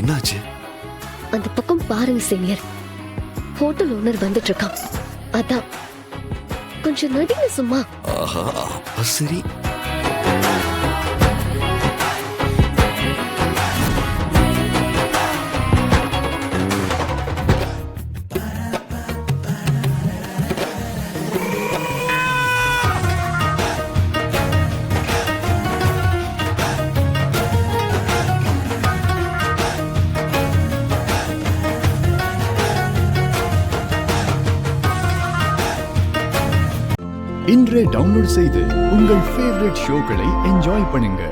என்னாச்சு? அந்த பக்கம் பாருங்க சீனியர், ஹோட்டல் ஓனர் வந்துட்டு இருக்கான். அதான் கொஞ்சம் நடிங்க சும்மா. ஆஹா, அப்ப சரி. இன்றே டவுன்லோட் செய்து உங்கள் ஃபேவரட் ஷோக்களை என்ஜாய் பண்ணுங்க.